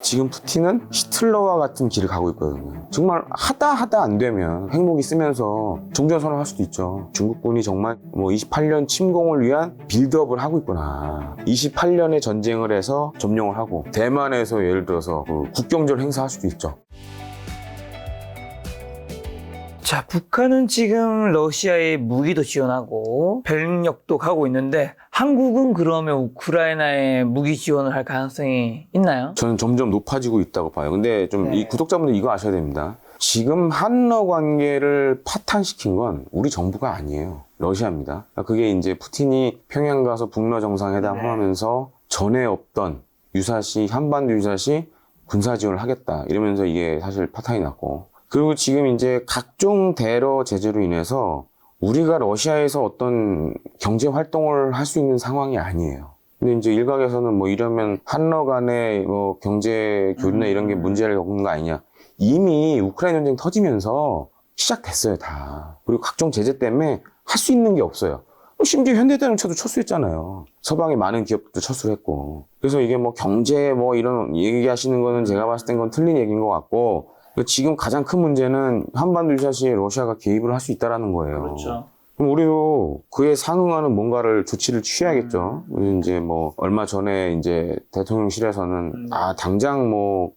지금 푸틴은 히틀러와 같은 길을 가고 있거든요. 정말 하다 안 되면 핵무기 쓰면서 종전선언할 수도 있죠. 중국군이 정말 28년 침공을 위한 빌드업을 하고 있구나. 28년의 전쟁을 해서 점령을 하고 대만에서 예를 들어서 국경절 행사할 수도 있죠. 자, 북한은 지금 러시아에 무기도 지원하고 병력도 가고 있는데 한국은 그러면 우크라이나에 무기 지원을 할 가능성이 있나요? 저는 점점 높아지고 있다고 봐요. 근데 좀 이 구독자분들 이거 아셔야 됩니다. 지금 한러 관계를 파탄시킨 건 우리 정부가 아니에요. 러시아입니다. 그게 이제 푸틴이 평양 가서 북러 정상회담 하면서 전에 없던 유사시, 한반도 유사시 군사 지원을 하겠다 이러면서 이게 사실 파탄이 났고, 그리고 지금 이제 각종 대러 제재로 인해서 우리가 러시아에서 어떤 경제 활동을 할 수 있는 상황이 아니에요. 근데 이제 일각에서는 이러면 한러 간의 경제 교류나 이런 게 문제를 겪는 거 아니냐. 이미 우크라이나 전쟁 터지면서 시작됐어요, 다. 그리고 각종 제재 때문에 할 수 있는 게 없어요. 심지어 현대자동차도 철수했잖아요. 서방의 많은 기업들도 철수를 했고. 그래서 이게 경제 이런 얘기하시는 거는 제가 봤을 땐 건 틀린 얘기인 것 같고, 지금 가장 큰 문제는 한반도 유사시에 러시아가 개입을 할 수 있다라는 거예요. 그렇죠. 그럼 우리도 그에 상응하는 뭔가를 조치를 취해야겠죠. 이제 얼마 전에 이제 대통령실에서는 당장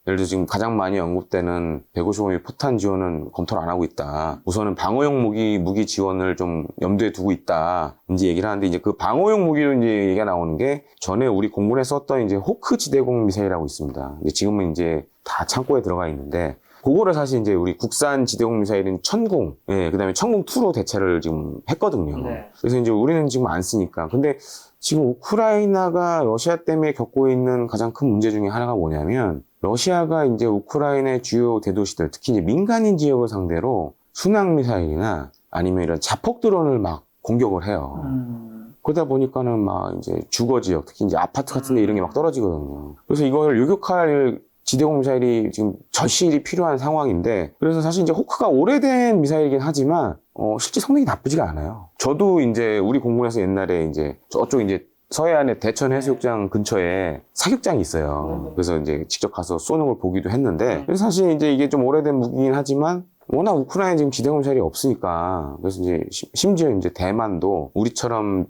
예를 들어 지금 가장 많이 언급되는 150억의 포탄 지원은 검토를 안 하고 있다. 우선은 방어용 무기 지원을 좀 염두에 두고 있다. 이제 얘기를 하는데, 이제 그 방어용 무기로 이제 얘기가 나오는 게 전에 우리 공군에 썼던 이제 호크 지대공 미사일이라고 있습니다. 지금은 이제 다 창고에 들어가 있는데, 그거를 사실 이제 우리 국산 지대공 미사일인 천공, 그 다음에 천공2로 대체를 지금 했거든요. 네. 그래서 이제 우리는 지금 안 쓰니까. 근데 지금 우크라이나가 러시아 때문에 겪고 있는 가장 큰 문제 중에 하나가 뭐냐면, 러시아가 이제 우크라이나의 주요 대도시들, 특히 이제 민간인 지역을 상대로 순항 미사일이나 아니면 이런 자폭 드론을 막 공격을 해요. 그러다 보니까는 이제 주거 지역, 특히 이제 아파트 같은 데 이런 게 막 떨어지거든요. 그래서 이걸 요격할 지대공 미사일이 지금 절실히 필요한 상황인데, 그래서 사실 이제 호크가 오래된 미사일이긴 하지만 실제 성능이 나쁘지가 않아요. 저도 이제 우리 공군에서 옛날에 이제 저쪽 이제 서해안의 대천 해수욕장 근처에 사격장이 있어요. 그래서 이제 직접 가서 쏘는 걸 보기도 했는데, 그래서 사실 이제 이게 좀 오래된 무기긴 하지만 워낙 우크라이나에 지금 지대공 미사일이 없으니까, 그래서 이제 심지어 이제 대만도 우리처럼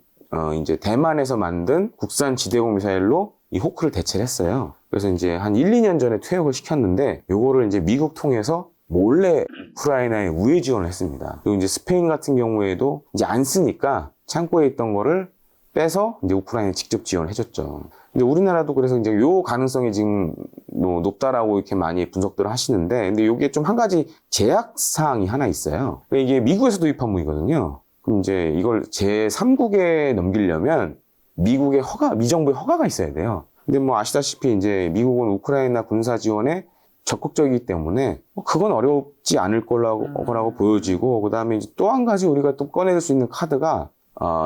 이제 대만에서 만든 국산 지대공 미사일로 이 호크를 대체를 했어요. 그래서 이제 한 1, 2년 전에 퇴역을 시켰는데, 요거를 이제 미국 통해서 몰래 우크라이나에 우회 지원을 했습니다. 그리고 이제 스페인 같은 경우에도 이제 안 쓰니까 창고에 있던 거를 빼서 이제 우크라이나에 직접 지원을 해줬죠. 근데 우리나라도 그래서 이제 요 가능성이 지금 높다라고 이렇게 많이 분석들을 하시는데, 근데 요게 좀 한 가지 제약 사항이 하나 있어요. 이게 미국에서 도입한 무기거든요. 그럼 이제 이걸 제3국에 넘기려면 미국의 미정부의 허가가 있어야 돼요. 근데 아시다시피 이제 미국은 우크라이나 군사 지원에 적극적이기 때문에 그건 어렵지 않을 거라고 보여지고, 그 다음에 이제 또 한 가지 우리가 또 꺼낼 수 있는 카드가,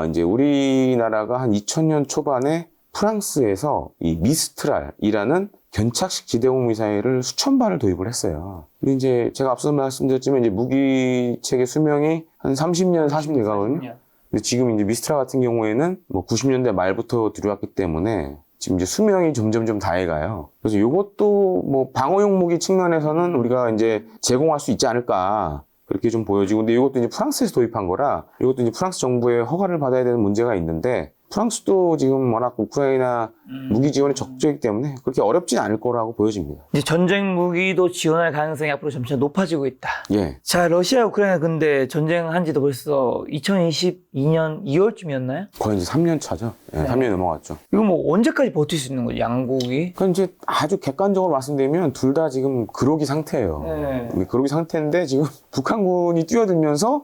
이제 우리나라가 한 2000년 초반에 프랑스에서 이 미스트랄이라는 견착식 지대공 미사일을 수천 발을 도입을 했어요. 근데 이제 제가 앞서 말씀드렸지만 이제 무기체계 수명이 한 30년, 40년 가거든요. 근데 지금 이제 미스트랄 같은 경우에는 90년대 말부터 들어왔기 때문에 지금 이제 수명이 점점 좀 다해가요. 그래서 이것도 방어용 무기 측면에서는 우리가 이제 제공할 수 있지 않을까, 그렇게 좀 보여지고, 근데 이것도 이제 프랑스에서 도입한 거라 이것도 이제 프랑스 정부의 허가를 받아야 되는 문제가 있는데, 프랑스도 지금 워낙 우크라이나 무기 지원에 적극적이기 때문에 그렇게 어렵진 않을 거라고 보여집니다. 이제 전쟁 무기도 지원할 가능성이 앞으로 점차 높아지고 있다. 예. 자, 러시아 우크라이나 근데 전쟁한 지도 벌써 2022년 2월쯤이었나요? 거의 이제 3년 차죠. 예, 네. 3년이 넘어갔죠. 이거 언제까지 버틸 수 있는 거죠, 양국이? 그러니까 이제 아주 객관적으로 말씀드리면 둘 다 지금 그러기 상태예요. 네. 그러기 상태인데 지금 북한군이 뛰어들면서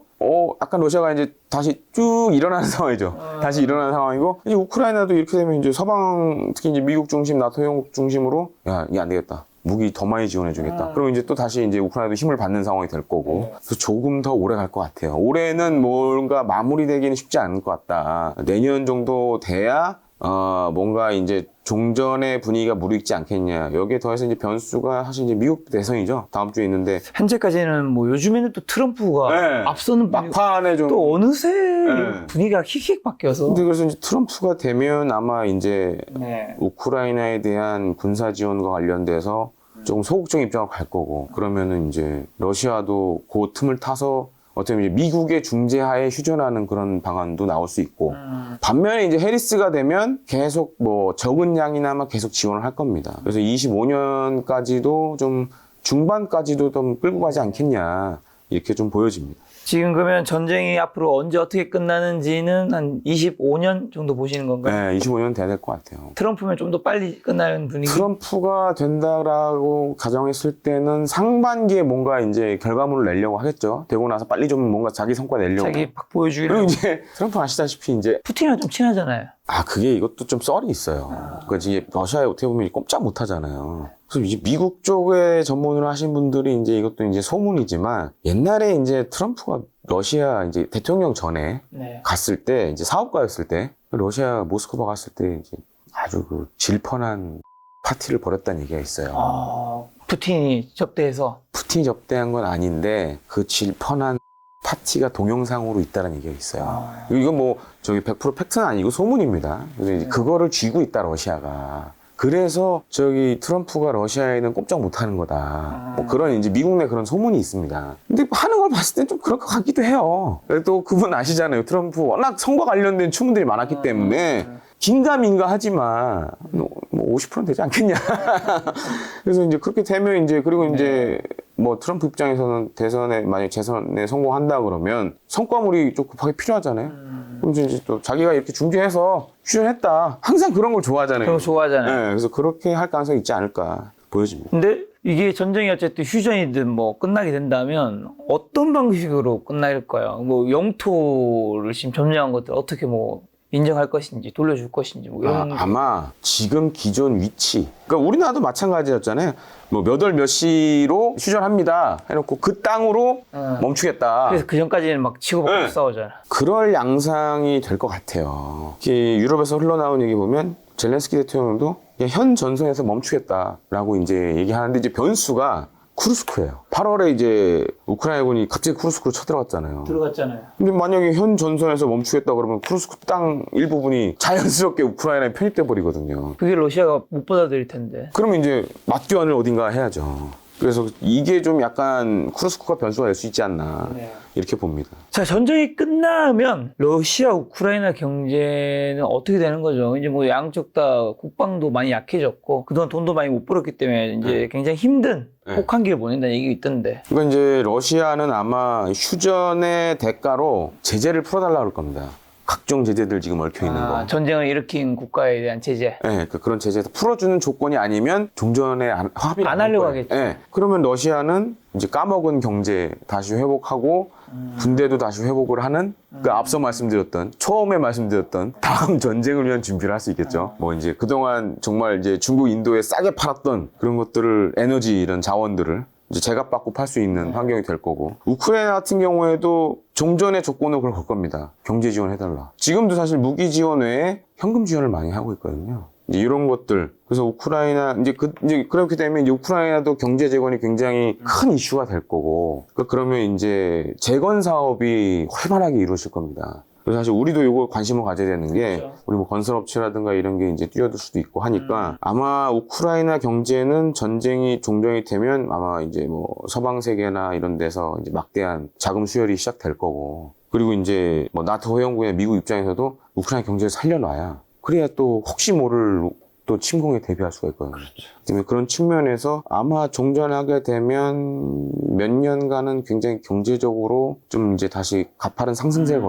약간 러시아가 이제 다시 쭉 일어나는 상황이죠. 다시 일어나는 상황이고, 이제 우크라이나도 이렇게 되면 이제 서방, 특히 이제 미국 중심, 나토 영국 중심으로, 야, 이게 안 되겠다. 무기 더 많이 지원해주겠다. 그럼 이제 또 다시 이제 우크라이나도 힘을 받는 상황이 될 거고, 그래서 조금 더 오래 갈 것 같아요. 올해는 뭔가 마무리되기는 쉽지 않을 것 같다. 내년 정도 돼야 뭔가 이제 종전의 분위기가 무르익지 않겠냐. 여기에 더해서 이제 변수가 사실 이제 미국 대선이죠. 다음 주에 있는데. 현재까지는 뭐 요즘에는 또 트럼프가 네. 앞서는 분위기, 막판에 좀. 또 어느새 네. 분위기가 휙휙 바뀌어서. 근데 그래서 이제 트럼프가 되면 아마 이제 네. 우크라이나에 대한 군사 지원과 관련돼서 조금 소극적인 입장을 갈 거고, 그러면은 이제 러시아도 그 틈을 타서 어떻게 보면 이제 미국의 중재하에 휴전하는 그런 방안도 나올 수 있고, 반면에 이제 해리스가 되면 계속 뭐 적은 양이나마 계속 지원을 할 겁니다. 그래서 25년까지도 좀 중반까지도 좀 끌고 가지 않겠냐, 이렇게 좀 보여집니다. 지금 그러면 전쟁이 앞으로 언제 어떻게 끝나는지는 한 25년 정도 보시는 건가요? 네, 25년 돼야 될 것 같아요. 트럼프면 좀 더 빨리 끝나는 분위기? 트럼프가 된다라고 가정했을 때는 상반기에 뭔가 이제 결과물을 내려고 하겠죠. 되고 나서 빨리 좀 뭔가 자기 성과 내려고. 자기 박 보여주기로. 그리고 이제 트럼프 아시다시피 이제 푸틴이랑 좀 친하잖아요. 그게 이것도 좀 썰이 있어요. 그러니까 이제 러시아에 어떻게 보면 꼼짝 못 하잖아요. 그래서 이제 미국 쪽에 전문으로 하신 분들이 이제 이것도 이제 소문이지만, 옛날에 이제 트럼프가 러시아 이제 대통령 전에 네. 갔을 때, 이제 사업가였을 때, 러시아 모스크바 갔을 때 이제 아주 그 질펀한 파티를 벌였다는 얘기가 있어요. 푸틴이 접대해서. 푸틴이 접대한 건 아닌데 그 질펀한 파티가 동영상으로 있다는 얘기가 있어요. 이건 뭐 저기 100% 팩트는 아니고 소문입니다. 근데 이제 그거를 쥐고 있다, 러시아가. 그래서 저기 트럼프가 러시아에는 꼼짝 못하는 거다. 뭐 그런 이제 미국 내 그런 소문이 있습니다. 근데 하는 걸 봤을 땐 좀 그럴 것 같기도 해요. 또 그분 아시잖아요. 트럼프 워낙 선거 관련된 추문들이 많았기 때문에 긴가민가 하지만 뭐 50% 되지 않겠냐. 그래서 이제 그렇게 되면 이제, 그리고 이제 뭐 트럼프 입장에서는 대선에 만약 재선에 성공한다 그러면 성과물이 좀 급하게 필요하잖아요. 그럼 이제 또 자기가 이렇게 중재해서 휴전했다. 항상 그런 걸 좋아하잖아요. 그런 거 좋아하잖아요. 네, 그래서 그렇게 할 가능성이 있지 않을까 보여집니다. 근데 이게 전쟁이 어쨌든 휴전이든 뭐 끝나게 된다면 어떤 방식으로 끝날까요? 뭐 영토를 지금 점령한 것들 어떻게 뭐 인정할 것인지, 돌려줄 것인지, 뭐 이런. 아마 지금 기존 위치, 그러니까 우리나라도 마찬가지였잖아요. 뭐 몇 월 몇 시로 휴전합니다 해놓고 그 땅으로 멈추겠다. 그래서 그 전까지는 막 치고받고 싸우잖아. 그럴 양상이 될 것 같아요. 유럽에서 흘러나온 얘기 보면 젤렌스키 대통령도 그냥 현 전선에서 멈추겠다라고 이제 얘기하는데, 이제 변수가 쿠르스크예요. 8월에 이제 우크라이나군이 갑자기 쿠르스크로 쳐들어갔잖아요. 들어갔잖아요. 근데 만약에 현 전선에서 멈추겠다 그러면 쿠르스크 땅 일부분이 자연스럽게 우크라이나에 편입돼 버리거든요. 그게 러시아가 못 받아들일 텐데. 그러면 이제 맞교환을 어딘가 해야죠. 그래서 이게 좀 약간 쿠르스크가 변수가 될 수 있지 않나, 이렇게 봅니다. 자, 전쟁이 끝나면 러시아, 우크라이나 경제는 어떻게 되는 거죠? 이제 뭐 양쪽 다 국방도 많이 약해졌고 그동안 돈도 많이 못 벌었기 때문에 이제 굉장히 힘든 혹한기를 보낸다는 얘기가 있던데. 그러니까 이제 러시아는 아마 휴전의 대가로 제재를 풀어달라고 할 겁니다. 각종 제재들 지금 얽혀 있는 거. 전쟁을 일으킨 국가에 대한 제재. 네, 그런 제재에서 풀어주는 조건이 아니면 종전에 합의를 안 하려고 거예요. 하겠죠. 네, 그러면 러시아는 이제 까먹은 경제 다시 회복하고 군대도 다시 회복을 하는, 그 앞서 말씀드렸던, 처음에 말씀드렸던 다음 전쟁을 위한 준비를 할 수 있겠죠. 뭐 이제 그동안 정말 이제 중국, 인도에 싸게 팔았던 그런 것들을, 에너지 이런 자원들을 이제 제값받고 팔 수 있는 환경이 될 거고, 우크라이나 같은 경우에도 종전의 조건으로 그걸 걸 겁니다. 경제 지원해달라. 지금도 사실 무기 지원 외에 현금 지원을 많이 하고 있거든요. 이제 이런 것들. 그래서 우크라이나, 이제 그렇게 되면 이제 우크라이나도 경제 재건이 굉장히 큰 이슈가 될 거고, 그러면 이제 재건 사업이 활발하게 이루어질 겁니다. 그래서 사실 우리도 이거 관심을 가져야 되는 게, 그렇죠. 우리 뭐 건설업체라든가 이런 게 이제 뛰어들 수도 있고 하니까, 아마 우크라이나 경제는 전쟁이 종전이 되면 아마 이제 뭐 서방 세계나 이런 데서 이제 막대한 자금 수혈이 시작될 거고, 그리고 이제 뭐 나토 회원국의 미국 입장에서도 우크라이나 경제를 살려놔야, 그래야 또 혹시 모를 또 침공에 대비할 수가 있거든요. 그렇죠. 그런 측면에서 아마 종전하게 되면 몇 년간은 굉장히 경제적으로 좀 이제 다시 가파른 상승세를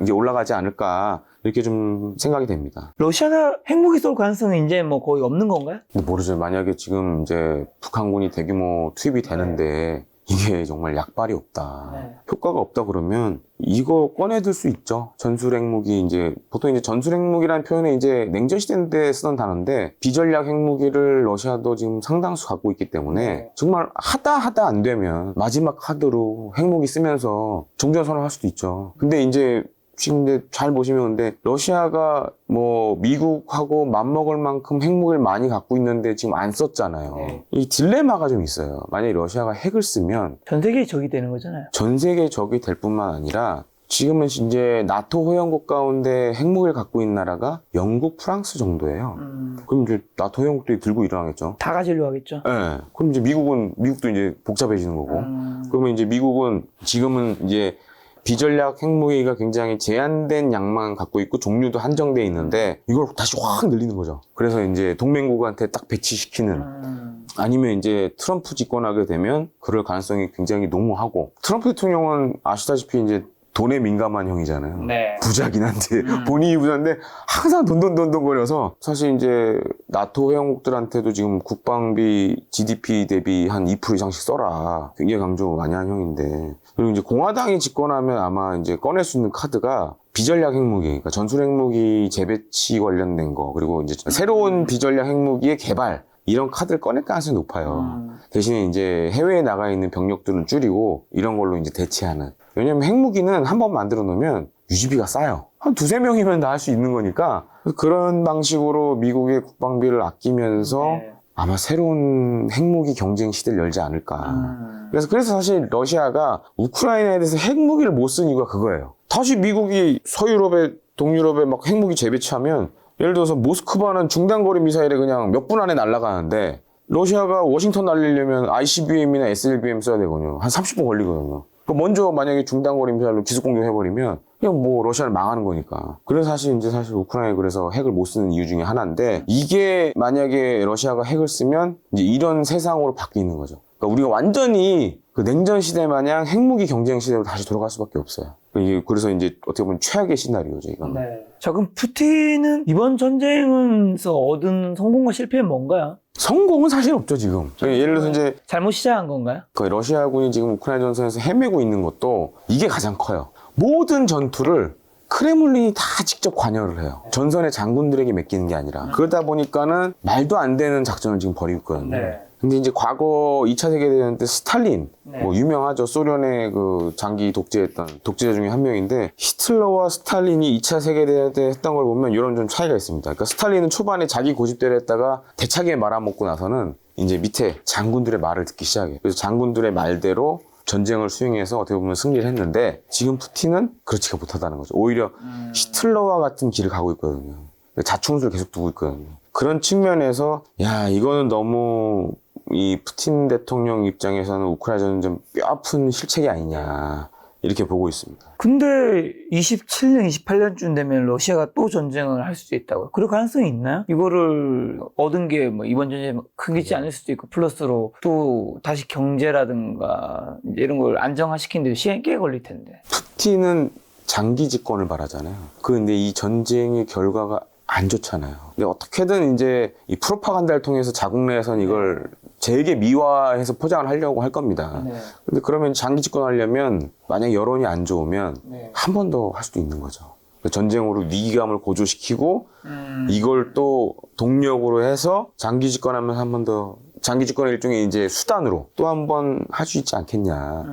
이제 올라가지 않을까, 이렇게 좀 생각이 됩니다. 러시아가 핵무기 쏠 가능성은 이제 뭐 거의 없는 건가요? 모르죠. 만약에 지금 이제 북한군이 대규모 투입이 되는데 이게 정말 약발이 없다, 효과가 없다 그러면 이거 꺼내들 수 있죠. 전술핵무기, 이제 보통 이제 전술핵무기라는 표현은 이제 냉전 시대 때 쓰던 단어인데, 비전략 핵무기를 러시아도 지금 상당수 갖고 있기 때문에 정말 하다 안 되면 마지막 카드로 핵무기 쓰면서 종전 선언할 수도 있죠. 근데 이제 지금 근데 잘 보시면 근데 러시아가 뭐 미국하고 맞먹을 만큼 핵무기를 많이 갖고 있는데 지금 안 썼잖아요. 네. 이 딜레마가 좀 있어요. 만약에 러시아가 핵을 쓰면 전 세계의 적이 되는 거잖아요. 전 세계 적이 될 뿐만 아니라 지금은 이제 나토 회원국 가운데 핵무기를 갖고 있는 나라가 영국, 프랑스 정도예요. 그럼 이제 나토 회원국들이 들고 일어나겠죠. 다 가지려고 하겠죠. 네. 그럼 이제 미국도 이제 복잡해지는 거고. 그러면 이제 미국은 지금은 이제 비전략 핵무기가 굉장히 제한된 양만 갖고 있고 종류도 한정돼 있는데 이걸 다시 확 늘리는 거죠. 그래서 이제 동맹국한테 딱 배치시키는 아니면 이제 트럼프 집권하게 되면 그럴 가능성이 굉장히 농후하고 트럼프 대통령은 아시다시피 이제 돈에 민감한 형이잖아요. 네. 부자긴 한데 본인이 부자인데 항상 돈 거려서 사실 이제 나토 회원국들한테도 지금 국방비 GDP 대비 한 2% 이상씩 써라 굉장히 강조 많이 한 형인데 그리고 이제 공화당이 집권하면 아마 이제 꺼낼 수 있는 카드가 비전략 핵무기, 그러니까 전술 핵무기 재배치 관련된 거 그리고 이제 새로운 비전략 핵무기의 개발 이런 카드를 꺼낼 가능성이 높아요. 대신에 이제 해외에 나가 있는 병력들은 줄이고 이런 걸로 이제 대체하는. 왜냐면 핵무기는 한 번 만들어 놓으면 유지비가 싸요. 한 두세 명이면 다 할 수 있는 거니까 그런 방식으로 미국의 국방비를 아끼면서 네. 아마 새로운 핵무기 경쟁 시대를 열지 않을까. 그래서 사실 러시아가 우크라이나에 대해서 핵무기를 못 쓴 이유가 그거예요. 다시 미국이 서유럽에 동유럽에 막 핵무기 재배치하면 예를 들어서 모스크바는 중단거리 미사일에 그냥 몇 분 안에 날아가는데 러시아가 워싱턴 날리려면 ICBM이나 SLBM 써야 되거든요. 한 30분 걸리거든요. 먼저 만약에 중단거리 미사일로 기습 공격해버리면 그냥 뭐 러시아는 망하는 거니까. 그래서 사실 우크라이나에 그래서 핵을 못 쓰는 이유 중에 하나인데 이게 만약에 러시아가 핵을 쓰면 이제 이런 세상으로 바뀌는 거죠. 그러니까 우리가 완전히 그 냉전 시대 마냥 핵무기 경쟁 시대로 다시 돌아갈 수밖에 없어요. 그래서 이제 어떻게 보면 최악의 시나리오죠, 이거는. 네. 자, 그럼 푸틴은 이번 전쟁에서 얻은 성공과 실패는 뭔가요? 성공은 사실 없죠, 지금. 예를 들어서 이제 잘못 시작한 건가요? 그 러시아군이 지금 우크라이나 전선에서 헤매고 있는 것도 이게 가장 커요. 모든 전투를 크레물린이 다 직접 관여를 해요. 전선의 장군들에게 맡기는 게 아니라. 그러다 보니까는 말도 안 되는 작전을 지금 벌이고 있거든요. 네. 근데 이제 과거 2차 세계대전 때 스탈린, 네. 뭐 유명하죠. 소련의 그 장기 독재했던 독재자 중에 한 명인데 히틀러와 스탈린이 2차 세계대전 때 했던 걸 보면 이런 좀 차이가 있습니다. 그러니까 스탈린은 초반에 자기 고집대로 했다가 대차게 말아먹고 나서는 이제 밑에 장군들의 말을 듣기 시작해요. 그래서 장군들의 말대로 전쟁을 수행해서 어떻게 보면 승리를 했는데 지금 푸틴은 그렇지가 못하다는 거죠. 오히려 히틀러와 같은 길을 가고 있거든요. 자충수를 계속 두고 있거든요. 그런 측면에서 야 이거는 너무 이 푸틴 대통령 입장에서는 우크라이나 전쟁 뼈아픈 실책이 아니냐 이렇게 보고 있습니다. 근데 27년, 28년쯤 되면 러시아가 또 전쟁을 할 수도 있다고요. 그럴 가능성이 있나요? 이거를 얻은 게 뭐 이번 전쟁이 크지 않을 수도 있고 플러스로 또 다시 경제라든가 이제 이런 걸 안정화시키는데 시간이 꽤 걸릴 텐데. 푸틴은 장기 집권을 바라잖아요. 근데 이 전쟁의 결과가 안 좋잖아요. 근데 어떻게든 이제 이 프로파간다를 통해서 자국 내에서는 이걸 되게 미화해서 포장을 하려고 할 겁니다. 네. 근데 그러면 장기 집권하려면 만약 여론이 안 좋으면 네. 한 번 더 할 수도 있는 거죠. 전쟁으로 위기감을 고조시키고 이걸 또 동력으로 해서 장기 집권하면 한 번 더 장기 집권의 일종의 이제 수단으로 또 한 번 할 수 있지 않겠냐.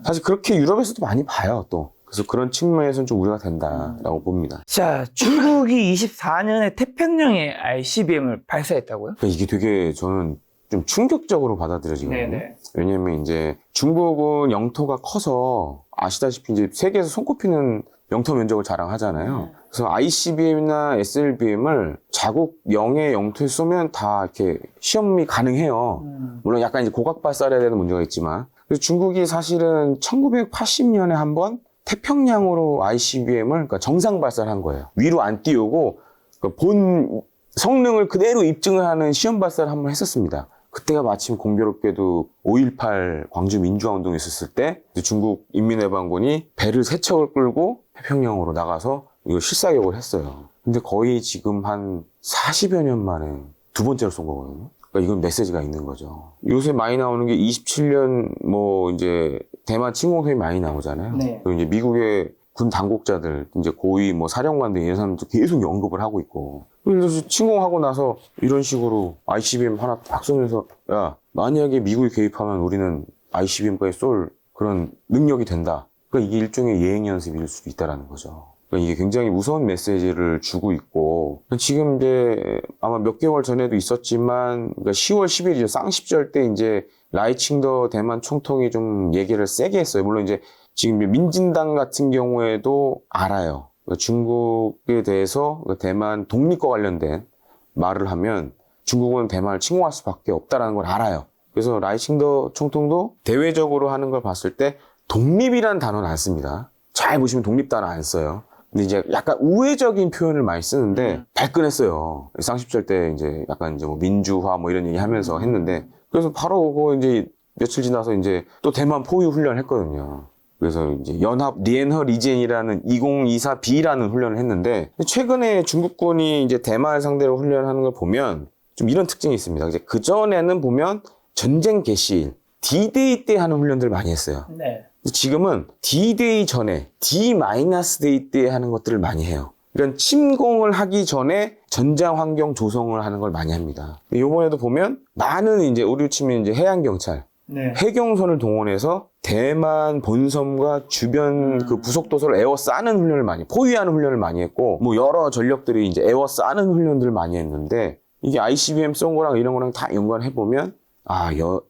사실 그렇게 유럽에서도 많이 봐요, 또. 그래서 그런 측면에서는 좀 우려가 된다라고 봅니다. 자, 중국이 24년에 태평양에 ICBM을 발사했다고요? 그러니까 이게 되게 저는 좀 충격적으로 받아들여지거든요. 네네. 왜냐면 이제 중국은 영토가 커서 아시다시피 이제 세계에서 손꼽히는 영토 면적을 자랑하잖아요. 그래서 ICBM이나 SLBM을 자국 영의 영토에 쏘면 다 이렇게 시험이 가능해요. 물론 약간 이제 고각 발사를 해야 되는 문제가 있지만. 그래서 중국이 사실은 1980년에 한번 태평양으로 ICBM을 그러니까 정상 발사를 한 거예요. 위로 안 띄우고 그러니까 본 성능을 그대로 입증을 하는 시험 발사를 한번 했었습니다. 그때가 마침 공교롭게도 5.18 광주 민주화 운동이 있었을 때 중국 인민해방군이 배를 3척을 끌고 태평양으로 나가서 이거 실사격을 했어요. 근데 거의 지금 한 40여 년 만에 두 번째로 쏜 거거든요. 그러니까 이건 메시지가 있는 거죠. 요새 많이 나오는 게 27년 뭐 이제 대만 침공설이 많이 나오잖아요. 네. 그리고 이제 미국의 군 당국자들, 이제 고위 뭐 사령관들 이런 사람도 계속 언급을 하고 있고. 그래서 침공하고 나서 이런 식으로 ICBM 하나 딱 쏘면서 야, 만약에 미국이 개입하면 우리는 ICBM까지 쏠 그런 능력이 된다. 그러니까 이게 일종의 예행 연습일 수도 있다라는 거죠. 그러니까 이게 굉장히 무서운 메시지를 주고 있고, 지금 이제 아마 몇 개월 전에도 있었지만, 그러니까 10월 10일이죠. 쌍십절 때 이제 라이칭더 대만 총통이 좀 얘기를 세게 했어요. 물론 이제 지금 민진당 같은 경우에도 알아요. 그러니까 중국에 대해서 대만 독립과 관련된 말을 하면 중국은 대만을 침공할 수밖에 없다라는 걸 알아요. 그래서 라이칭더 총통도 대외적으로 하는 걸 봤을 때 독립이라는 단어는 안 씁니다. 잘 보시면 독립 단어 안 써요. 근데 이제 약간 우회적인 표현을 많이 쓰는데 발끈했어요. 쌍십절 때 이제 약간 이제 뭐 민주화 뭐 이런 얘기 하면서 했는데, 그래서 바로 그거 이제 며칠 지나서 이제 또 대만 포위 훈련을 했거든요. 그래서 이제 연합 리엔허 리젠이라는 2024B라는 훈련을 했는데, 최근에 중국군이 이제 대만을 상대로 훈련하는 걸 보면 좀 이런 특징이 있습니다. 이제 그 전에는 보면 전쟁 개시일 D-Day 때 하는 훈련들 많이 했어요. 네. 지금은 D-Day 전에 D-Day 때 하는 것들을 많이 해요. 이런 침공을 하기 전에 전장 환경 조성을 하는 걸 많이 합니다. 이번에도 보면 많은 이제 우리 치면 이제 해양경찰, 네. 해경선을 동원해서 대만 본섬과 주변 그 부속도서를 에워싸는 훈련을 많이, 포위하는 훈련을 많이 했고, 뭐 여러 전력들이 이제 에워싸는 훈련들을 많이 했는데, 이게 ICBM 쏜 거랑 이런 거랑 다 연관해보면,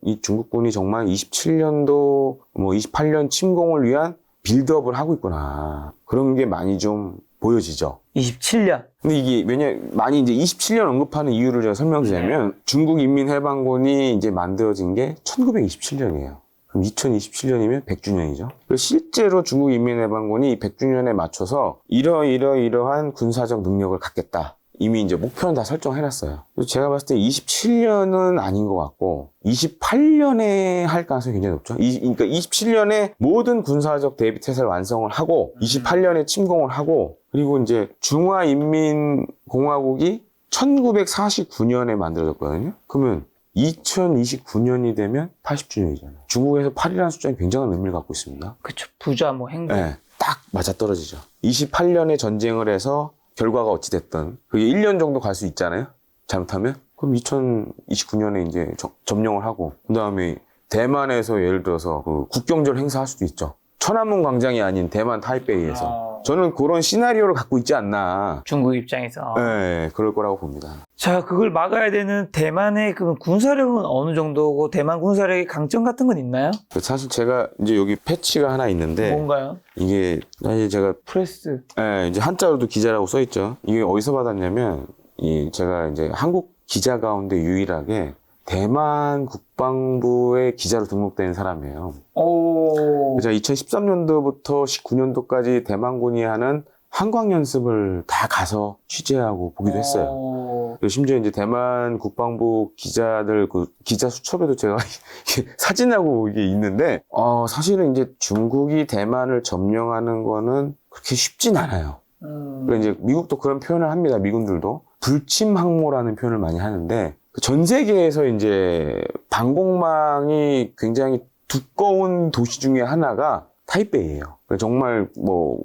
이 중국군이 정말 27년도, 뭐 28년 침공을 위한 빌드업을 하고 있구나. 그런 게 많이 좀 보여지죠. 27년. 근데 이게 많이 이제 27년 언급하는 이유를 제가 설명드리자면, 중국 인민해방군이 이제 만들어진 게 1927년이에요. 그럼 2027년이면 100주년이죠. 실제로 중국 인민해방군이 100주년에 맞춰서 이러한 군사적 능력을 갖겠다. 이미 이제 목표는 다 설정해놨어요. 제가 봤을 때 27년은 아닌 것 같고 28년에 할 가능성이 굉장히 높죠. 그러니까 27년에 모든 군사적 대비 태세를 완성을 하고 28년에 침공을 하고, 그리고 이제 중화인민공화국이 1949년에 만들어졌거든요. 그러면 2029년이 되면 80주년이잖아요. 중국에서 8이라는 숫자는 굉장한 의미를 갖고 있습니다. 그쵸. 부자, 뭐, 행복. 네, 딱 맞아떨어지죠. 28년에 전쟁을 해서 결과가 어찌됐든 그게 1년 정도 갈 수 있잖아요. 잘못하면. 그럼 2029년에 이제 점령을 하고, 그 다음에 대만에서 예를 들어서 그 국경절 행사할 수도 있죠. 천안문 광장이 아닌 대만 타이베이에서. 저는 그런 시나리오를 갖고 있지 않나. 중국 입장에서. 네, 그럴 거라고 봅니다. 자, 그걸 막아야 되는 대만의 그 군사력은 어느 정도고, 대만 군사력의 강점 같은 건 있나요? 사실 제가 이제 여기 패치가 하나 있는데, 뭔가요? 이게 사실 제가 프레스. 이제 한자로도 기자라고 써 있죠. 이게 어디서 받았냐면, 제가 이제 한국 기자 가운데 유일하게 대만 국방부의 기자로 등록된 사람이에요. 오. 제가 2013년도부터 19년도까지 대만군이 하는 한광 연습을 다 가서 취재하고 보기도 했어요. 심지어 이제 대만 국방부 기자들 그 기자 수첩에도 제가 사진하고 이게 있는데, 사실은 이제 중국이 대만을 점령하는 거는 그렇게 쉽진 않아요. 그리고 이제 미국도 그런 표현을 합니다. 미군들도 불침항모라는 표현을 많이 하는데, 전 세계에서 이제 방공망이 굉장히 두꺼운 도시 중에 하나가 타이베이예요. 정말 뭐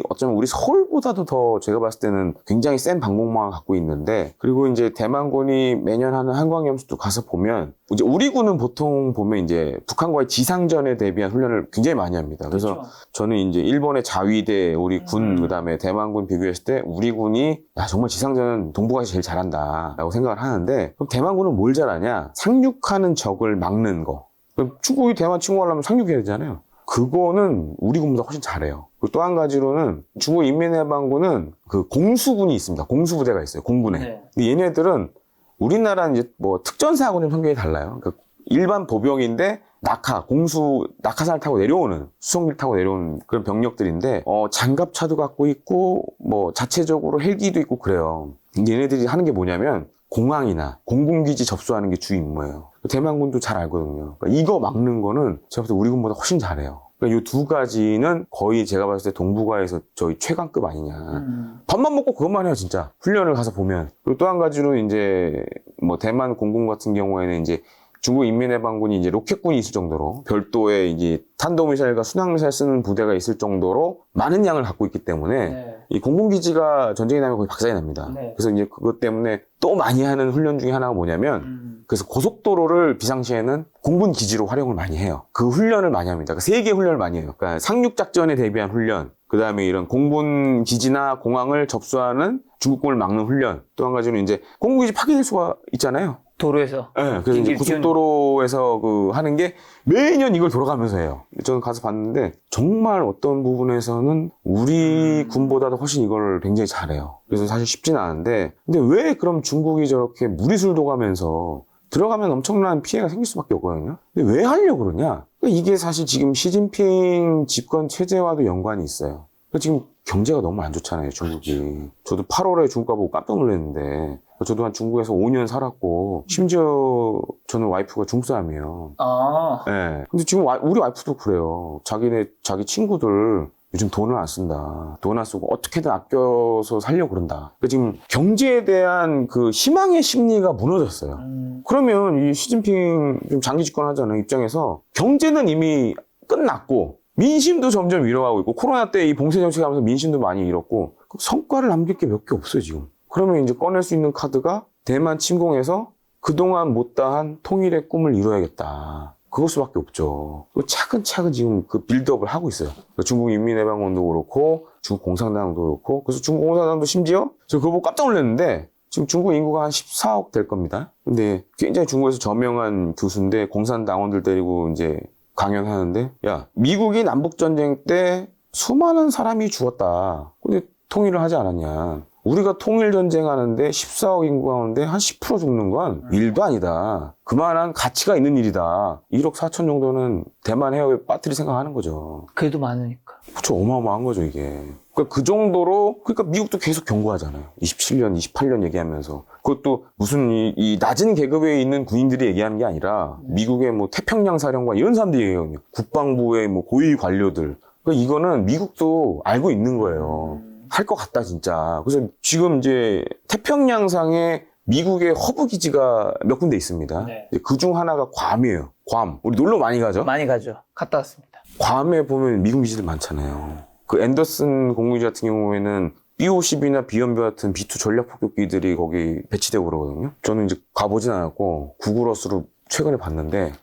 어쩌면 우리 서울보다도 더 제가 봤을 때는 굉장히 센 방공망을 갖고 있는데, 그리고 이제 대만군이 매년 하는 한광연습도 가서 보면, 이제 우리 군은 보통 보면 이제 북한과의 지상전에 대비한 훈련을 굉장히 많이 합니다. 그래서 그렇죠. 저는 이제 일본의 자위대, 우리 군, 그다음에 대만군 비교했을 때 우리 군이 정말 지상전은 동북아에서 제일 잘한다라고 생각을 하는데, 그럼 대만군은 뭘 잘하냐? 상륙하는 적을 막는 거. 그럼 중국이 대만 침공하려면 상륙해야 되잖아요. 그거는 우리 군보다 훨씬 잘해요. 또 한 가지로는 중국 인민해방군은 그 공수군이 있습니다. 공수부대가 있어요. 공군에. 네. 근데 얘네들은 우리나라는 이제 뭐 특전사하고는 좀 성격이 달라요. 그러니까 일반 보병인데 낙하산을 타고 내려오는, 수송기를 타고 내려오는 그런 병력들인데, 장갑차도 갖고 있고, 뭐 자체적으로 헬기도 있고 그래요. 근데 얘네들이 하는 게 뭐냐면 공항이나 공군기지 접수하는 게 주 임무예요. 대만군도 잘 알거든요. 그러니까 이거 막는 거는 제가 봤을 때 우리 군보다 훨씬 잘해요. 그러니까 이 두 가지는 거의 제가 봤을 때 동북아에서 저희 최강급 아니냐. 밥만 먹고 그것만 해요, 진짜. 훈련을 가서 보면. 그리고 또 한 가지로 이제 뭐 대만 공군 같은 경우에는 이제 중국 인민해방군이 이제 로켓군이 있을 정도로 별도의 이제 탄도미사일과 순항미사일 쓰는 부대가 있을 정도로 많은 양을 갖고 있기 때문에, 네. 이 공군기지가 전쟁이 나면 거의 박살이 납니다. 네. 그래서 이제 그것 때문에 또 많이 하는 훈련 중에 하나가 뭐냐면, 그래서 고속도로를 비상시에는 공군기지로 활용을 많이 해요. 그 훈련을 많이 합니다. 그러니까 3개의 훈련을 많이 해요. 그러니까 상륙작전에 대비한 훈련, 그 다음에 이런 공군 기지나 공항을 접수하는 중국군을 막는 훈련. 또 한 가지는 이제 공군기지 파괴될 수가 있잖아요. 도로에서. 네, 그래서 이제 고속도로에서 하는 게 매년 이걸 돌아가면서 해요. 저는 가서 봤는데 정말 어떤 부분에서는 우리 군보다도 훨씬 이걸 굉장히 잘해요. 그래서 사실 쉽지는 않은데, 근데 왜 그럼 중국이 저렇게 무리수를 둬가면서 들어가면 엄청난 피해가 생길 수밖에 없거든요. 근데 왜 하려고 그러냐? 이게 사실 지금 시진핑 집권 체제와도 연관이 있어요. 지금 경제가 너무 안 좋잖아요, 중국이. 저도 8월에 중국 가보고 깜짝 놀랐는데, 저도 한 중국에서 5년 살았고, 심지어 저는 와이프가 중국 사람이에요. 아. 네. 근데 지금 우리 와이프도 그래요. 자기 친구들 요즘 돈을 안 쓴다. 돈 안 쓰고 어떻게든 아껴서 살려고 그런다. 그러니까 지금 경제에 대한 그 희망의 심리가 무너졌어요. 그러면 이 시진핑 좀 장기 집권하자는 입장에서 경제는 이미 끝났고, 민심도 점점 위로하고 있고, 코로나 때 이 봉쇄 정책 하면서 민심도 많이 잃었고, 성과를 남길 게 몇 개 없어요, 지금. 그러면 이제 꺼낼 수 있는 카드가 대만 침공해서 그동안 못다한 통일의 꿈을 이루어야겠다. 그것 수밖에 없죠. 차근차근 지금 그 빌드업을 하고 있어요. 중국 인민해방원도 그렇고, 중국 공산당도 그렇고, 그래서 중국 공산당도 심지어, 저 그거 보고 깜짝 놀랐는데, 지금 중국 인구가 한 14억 될 겁니다. 근데 굉장히 중국에서 저명한 교수인데, 공산당원들 데리고 이제 강연하는데, 야, 미국이 남북전쟁 때 수많은 사람이 죽었다. 근데 통일을 하지 않았냐. 우리가 통일전쟁 하는데 14억 인구 가운데 한 10% 죽는 건 일도 아니다. 그만한 가치가 있는 일이다. 1억 4천 정도는 대만 해협에 빠뜨릴 생각하는 거죠. 그래도 많으니까. 그쵸, 어마어마한 거죠, 이게. 그러니까 그 정도로, 그러니까 미국도 계속 경고하잖아요. 27년, 28년 얘기하면서. 그것도 무슨 이 낮은 계급에 있는 군인들이 얘기하는 게 아니라 미국의 뭐 태평양 사령관 이런 사람들이 얘기하거든요. 국방부의 뭐 고위 관료들. 그러니까 이거는 미국도 알고 있는 거예요. 할 것 같다, 진짜. 그래서 지금 이제 태평양상에 미국의 허브 기지가 몇 군데 있습니다. 네. 그 중 하나가 괌이에요. 괌. 우리 놀러 많이 가죠? 많이 가죠. 갔다 왔습니다. 괌에 보면 미군 기지들 많잖아요. 그 앤더슨 공군기지 같은 경우에는 B-50이나 B-연비 같은 B-2 전략 폭격기들이 거기 배치되고 그러거든요. 저는 이제 가보진 않았고 구글어스로 최근에 봤는데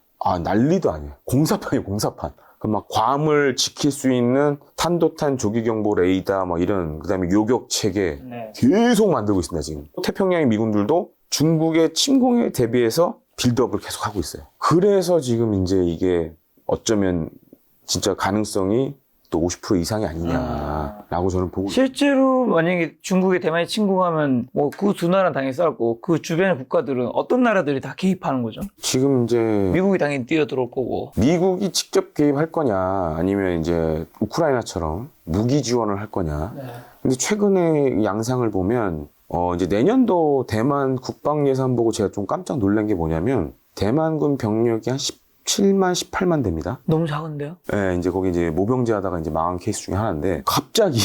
난리도 아니에요. 공사판이에요, 공사판. 막 괌을 지킬 수 있는 탄도탄 조기경보 레이더 뭐 이런, 그다음에 요격 체계 네. 계속 만들고 있습니다, 지금. 태평양의 미군들도 중국의 침공에 대비해서 빌드업을 계속 하고 있어요. 그래서 지금 이제 이게 어쩌면 진짜 가능성이 또 50% 이상이 아니냐라고 저는 보고 있어요. 실제로 만약에 중국에 대만이 침공하면 뭐 그 두 나라는 당연히 싸우고 그 주변의 국가들은 어떤 나라들이 다 개입하는 거죠? 지금 이제 미국이 당연히 뛰어들어올 거고. 미국이 직접 개입할 거냐, 아니면 이제 우크라이나처럼 무기 지원을 할 거냐. 네. 근데 최근에 양상을 보면 이제 내년도 대만 국방 예산 보고 제가 좀 깜짝 놀란 게 뭐냐면 대만군 병력이 한 17만, 18만 됩니다. 너무 작은데요? 네, 이제 거기 이제 모병제 하다가 이제 망한 케이스 중에 하나인데 갑자기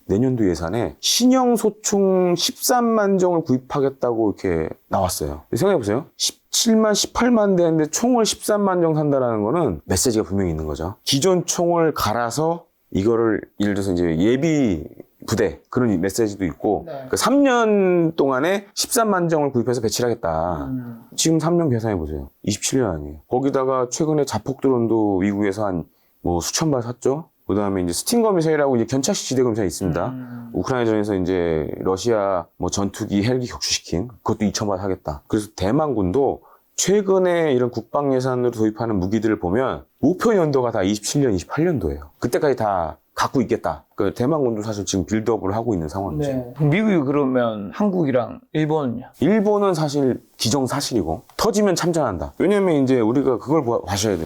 내년도 예산에 신형 소총 13만 정을 구입하겠다고 이렇게 나왔어요. 생각해보세요. 17만, 18만 대인데 총을 13만 정 산다라는 거는 메시지가 분명히 있는 거죠. 기존 총을 갈아서 이거를 예를 들어서 이제 예비 부대 그런 메시지도 있고 네. 그 3년 동안에 13만 정을 구입해서 배치를 하겠다. 지금 3년 계산해보세요. 27년 아니에요. 거기다가 최근에 자폭 드론도 미국에서 한 뭐 수천 발 샀죠. 그 다음에 이제 스팅거 미사일하고 이제 견착식 지대 검사가 있습니다. 우크라이나전에서 이제 러시아 뭐 전투기 헬기 격추시킨 그것도 2,000발 하겠다. 그래서 대만군도 최근에 이런 국방 예산으로 도입하는 무기들을 보면 목표 연도가 다 27년, 28년도예요. 그때까지 다 갖고 있겠다. 그 대만군도 사실 지금 빌드업을 하고 있는 상황이죠. 네. 미국이 그러면 한국이랑 일본은요? 일본은 사실 기정사실이고 터지면 참전한다. 왜냐면 이제 우리가 그걸 보셔야 돼요.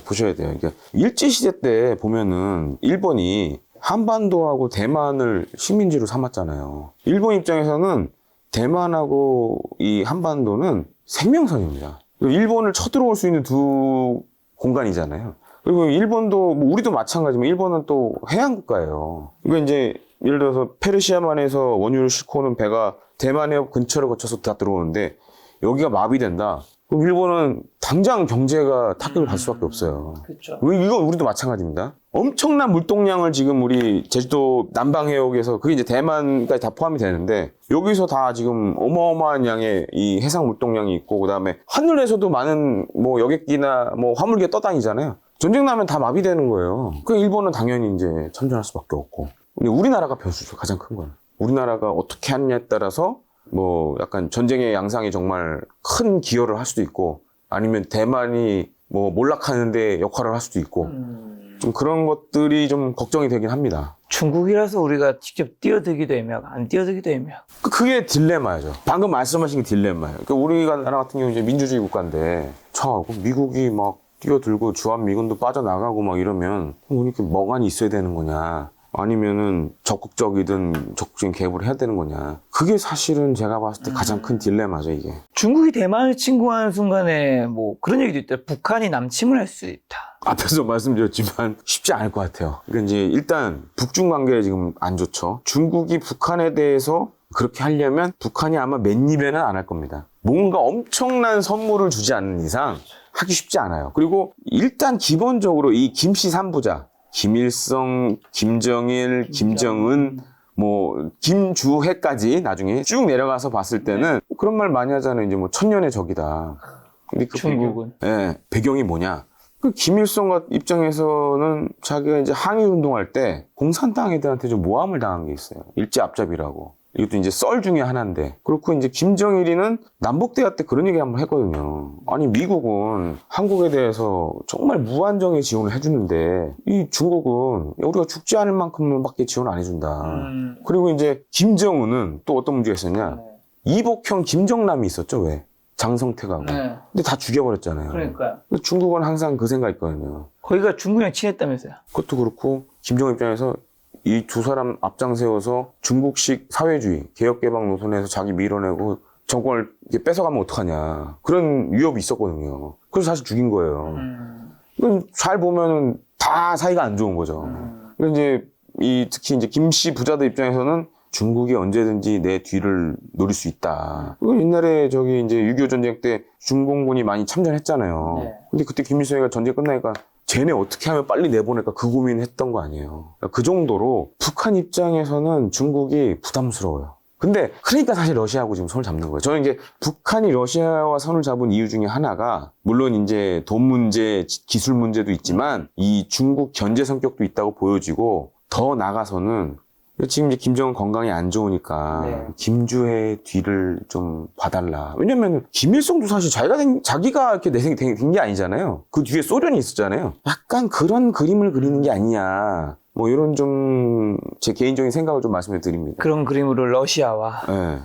그러니까 일제시대 때 보면은 일본이 한반도하고 대만을 식민지로 삼았잖아요. 일본 입장에서는 대만하고 이 한반도는 생명선입니다. 일본을 쳐들어올 수 있는 두 공간이잖아요. 그리고 일본도, 뭐 우리도 마찬가지지만 일본은 또 해양국가예요. 그러니까 이제 예를 들어서 페르시아만에서 원유를 싣고 오는 배가 대만 해협 근처를 거쳐서 다 들어오는데 여기가 마비된다. 그럼 일본은 당장 경제가 타격을 받을 수밖에 없어요. 그렇죠. 이건 우리도 마찬가지입니다. 엄청난 물동량을 지금 우리 제주도 남방 해역에서 그게 이제 대만까지 다 포함이 되는데 여기서 다 지금 어마어마한 양의 이 해상 물동량이 있고 그다음에 하늘에서도 많은 뭐 여객기나 뭐 화물기가 떠다니잖아요. 전쟁 나면 다 마비되는 거예요. 그 일본은 당연히 이제 참전할 수밖에 없고. 근데 우리나라가 변수죠. 가장 큰 건. 우리나라가 어떻게 하느냐에 따라서 뭐 약간 전쟁의 양상이 정말 큰 기여를 할 수도 있고 아니면 대만이 뭐 몰락하는데 역할을 할 수도 있고 좀 그런 것들이 좀 걱정이 되긴 합니다. 중국이라서 우리가 직접 뛰어들기도 애매하고 안 뛰어들기도 애매하고. 그게 딜레마죠. 방금 말씀하신 게 딜레마예요. 그러니까 우리가 나라 같은 경우 이제 민주주의 국가인데 참 미국이 막 뛰어들고 주한미군도 빠져나가고 막 이러면 이렇게 멍하니 있어야 되는 거냐 아니면은 적극적이든 적극적인 개입을 해야 되는 거냐. 그게 사실은 제가 봤을 때 가장 큰 딜레마죠, 이게. 중국이 대만을 침공하는 순간에 뭐 그런 얘기도 있다. 북한이 남침을 할 수 있다. 앞에서 말씀드렸지만 쉽지 않을 것 같아요. 그러니까 이제 일단 북중 관계가 지금 안 좋죠. 중국이 북한에 대해서 그렇게 하려면 북한이 아마 맨입에는 안 할 겁니다. 뭔가 엄청난 선물을 주지 않는 이상 하기 쉽지 않아요. 그리고 일단 기본적으로 이 김씨 3부자 김일성, 김정일, 김정은, 뭐 김주해까지 나중에 쭉 내려가서 봤을 때는 그런 말 많이 하잖아요. 이제 뭐 천년의 적이다. 근데 그 중국은. 배경이 뭐냐? 그 김일성 입장에서는 자기가 이제 항일 운동할 때 공산당 애들한테 좀 모함을 당한 게 있어요. 일제 앞잡이라고. 이것도 이제 썰 중에 하나인데. 그렇고 이제 김정일이는 남북대화 때 그런 얘기 한번 했거든요. 아니, 미국은 한국에 대해서 정말 무한정의 지원을 해주는데, 이 중국은 우리가 죽지 않을 만큼밖에 지원 안 해준다. 그리고 이제 김정은은 또 어떤 문제가 있었냐. 이복형 김정남이 있었죠, 왜? 장성택하고. 근데 다 죽여버렸잖아요. 그러니까요. 중국은 항상 그 생각이 있거든요. 거기가 중국이랑 친했다면서요. 그것도 그렇고, 김정은 입장에서 이 두 사람 앞장 세워서 중국식 사회주의, 개혁개방 노선에서 자기 밀어내고 정권을 이렇게 뺏어가면 어떡하냐. 그런 위협이 있었거든요. 그래서 사실 죽인 거예요. 이건 잘 보면은 다 사이가 안 좋은 거죠. 근데 이제 특히 이제 김씨 부자들 입장에서는 중국이 언제든지 내 뒤를 노릴 수 있다. 그건 옛날에 이제 6.25 전쟁 때 중공군이 많이 참전했잖아요. 네. 근데 그때 김일성이가 전쟁 끝나니까 쟤네 어떻게 하면 빨리 내보낼까 그 고민했던 거 아니에요. 그 정도로 북한 입장에서는 중국이 부담스러워요. 근데 그러니까 사실 러시아하고 지금 손을 잡는 거예요. 저는 이제 북한이 러시아와 손을 잡은 이유 중에 하나가 물론 이제 돈 문제, 기술 문제도 있지만 이 중국 견제 성격도 있다고 보여지고 더 나가서는 지금 이제 김정은 건강이 안 좋으니까 김주혜의 뒤를 좀 봐달라. 왜냐면 김일성도 사실 자기가 이렇게 된 게 아니잖아요. 그 뒤에 소련이 있었잖아요. 약간 그런 그림을 그리는 게 아니냐. 뭐 이런 좀 제 개인적인 생각을 좀 말씀을 드립니다. 그런 그림으로 러시아와 네.